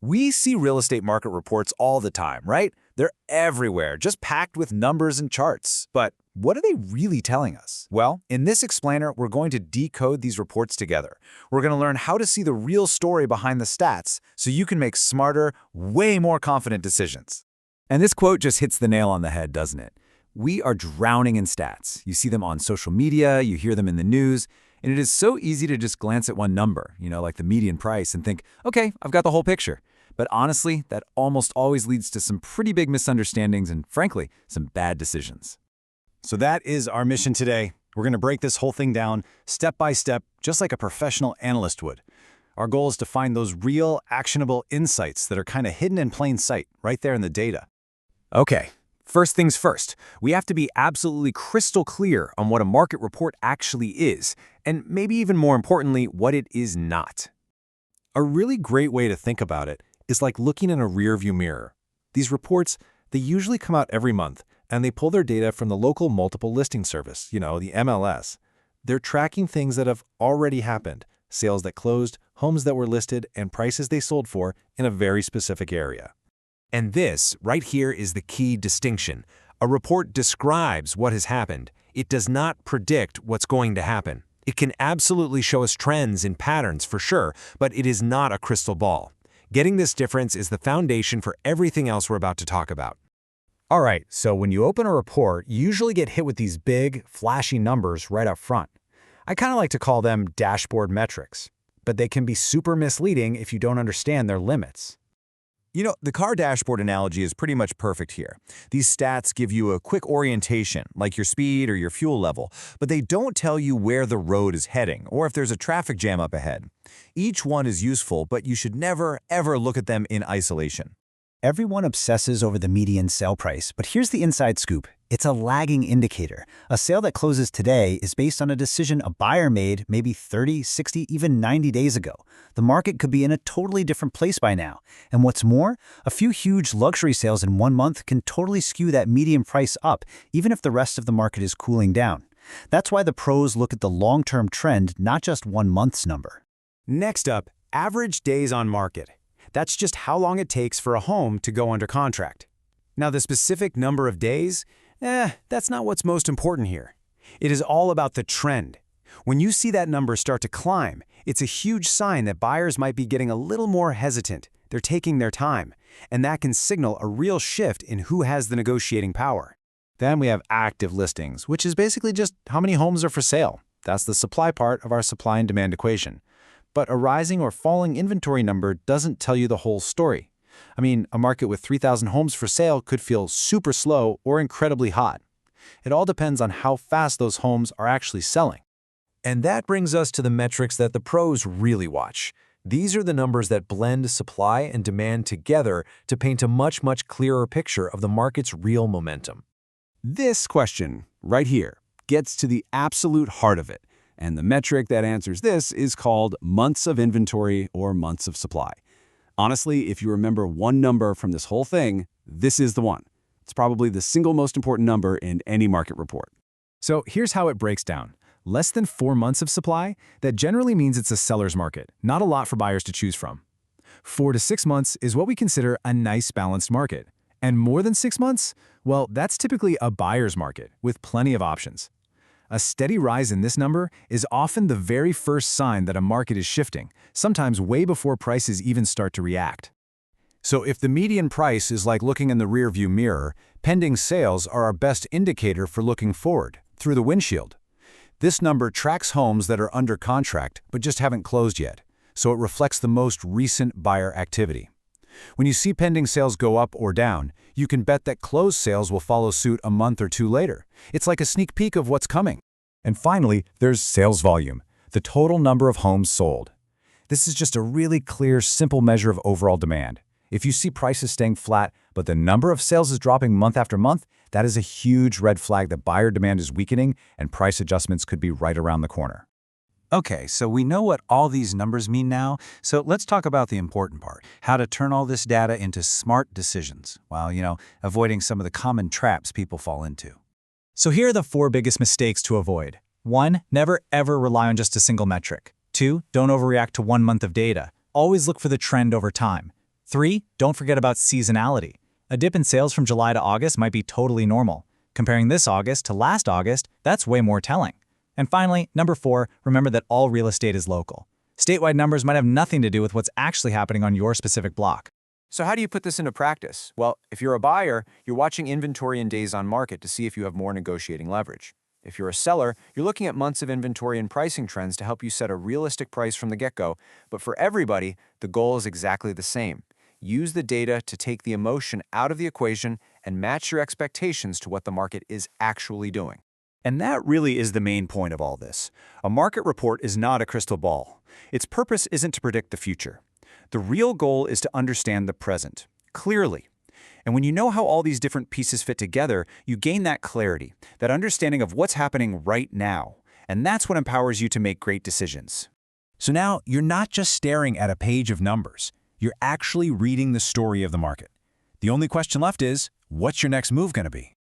We see real estate market reports all the time, right? They're everywhere, just packed with numbers and charts. But what are they really telling us? Well, in this explainer, we're going to decode these reports together. We're going to learn how to see the real story behind the stats so you can make smarter, way more confident decisions. And this quote just hits the nail on the head, doesn't it? We are drowning in stats. You see them on social media, you hear them in the news, and it is so easy to just glance at one number, like the median price, and think, okay, I've got the whole picture. But honestly, that almost always leads to some pretty big misunderstandings and, frankly, some bad decisions. So that is our mission today. We're going to break this whole thing down step by step, just like a professional analyst would. Our goal is to find those real, actionable insights that are kind of hidden in plain sight, right there in the data. Okay, first things first, we have to be absolutely crystal clear on what a market report actually is, and maybe even more importantly, what it is not. A really great way to think about it is like looking in a rearview mirror. These reports, they usually come out every month, and they pull their data from the local multiple listing service, the MLS. They're tracking things that have already happened, sales that closed, homes that were listed, and prices they sold for in a very specific area. And this, right here, is the key distinction. A report describes what has happened. It does not predict what's going to happen. It can absolutely show us trends and patterns for sure, but it is not a crystal ball. Getting this difference is the foundation for everything else we're about to talk about. All right, so when you open a report, you usually get hit with these big, flashy numbers right up front. I kind of like to call them dashboard metrics, but they can be super misleading if you don't understand their limits. The car dashboard analogy is pretty much perfect here. These stats give you a quick orientation, like your speed or your fuel level, but they don't tell you where the road is heading or if there's a traffic jam up ahead. Each one is useful, but you should never, ever look at them in isolation. Everyone obsesses over the median sale price, but here's the inside scoop. It's a lagging indicator. A sale that closes today is based on a decision a buyer made maybe 30, 60, even 90 days ago. The market could be in a totally different place by now. And what's more, a few huge luxury sales in 1 month can totally skew that median price up, even if the rest of the market is cooling down. That's why the pros look at the long-term trend, not just 1 month's number. Next up, average days on market. That's just how long it takes for a home to go under contract. Now, the specific number of days, that's not what's most important here. It is all about the trend. When you see that number start to climb, it's a huge sign that buyers might be getting a little more hesitant. They're taking their time, and that can signal a real shift in who has the negotiating power. Then we have active listings, which is basically just how many homes are for sale. That's the supply part of our supply and demand equation. But a rising or falling inventory number doesn't tell you the whole story. A market with 3,000 homes for sale could feel super slow or incredibly hot. It all depends on how fast those homes are actually selling. And that brings us to the metrics that the pros really watch. These are the numbers that blend supply and demand together to paint a much, much clearer picture of the market's real momentum. This question, right here, gets to the absolute heart of it. And the metric that answers this is called months of inventory or months of supply. Honestly, if you remember one number from this whole thing, this is the one. It's probably the single most important number in any market report. So here's how it breaks down. Less than 4 months of supply, that generally means it's a seller's market, not a lot for buyers to choose from. 4 to 6 months is what we consider a nice balanced market. And more than 6 months? Well, that's typically a buyer's market with plenty of options. A steady rise in this number is often the very first sign that a market is shifting, sometimes way before prices even start to react. So if the median price is like looking in the rearview mirror, pending sales are our best indicator for looking forward, through the windshield. This number tracks homes that are under contract but just haven't closed yet, so it reflects the most recent buyer activity. When you see pending sales go up or down, you can bet that closed sales will follow suit a month or two later. It's like a sneak peek of what's coming. And finally, there's sales volume, the total number of homes sold. This is just a really clear, simple measure of overall demand. If you see prices staying flat, but the number of sales is dropping month after month, that is a huge red flag that buyer demand is weakening and price adjustments could be right around the corner. Okay, so we know what all these numbers mean now, so let's talk about the important part, how to turn all this data into smart decisions, while, avoiding some of the common traps people fall into. So here are the 4 biggest mistakes to avoid. 1. Never ever rely on just a single metric. 2. Don't overreact to 1 month of data. Always look for the trend over time. 3. Don't forget about seasonality. A dip in sales from July to August might be totally normal. Comparing this August to last August, that's way more telling. And finally, number 4, remember that all real estate is local. Statewide numbers might have nothing to do with what's actually happening on your specific block. So how do you put this into practice? Well, if you're a buyer, you're watching inventory and days on market to see if you have more negotiating leverage. If you're a seller, you're looking at months of inventory and pricing trends to help you set a realistic price from the get-go. But for everybody, the goal is exactly the same. Use the data to take the emotion out of the equation and match your expectations to what the market is actually doing. And that really is the main point of all this. A market report is not a crystal ball. Its purpose isn't to predict the future. The real goal is to understand the present, clearly. And when you know how all these different pieces fit together, you gain that clarity, that understanding of what's happening right now. And that's what empowers you to make great decisions. So now you're not just staring at a page of numbers. You're actually reading the story of the market. The only question left is, what's your next move going to be?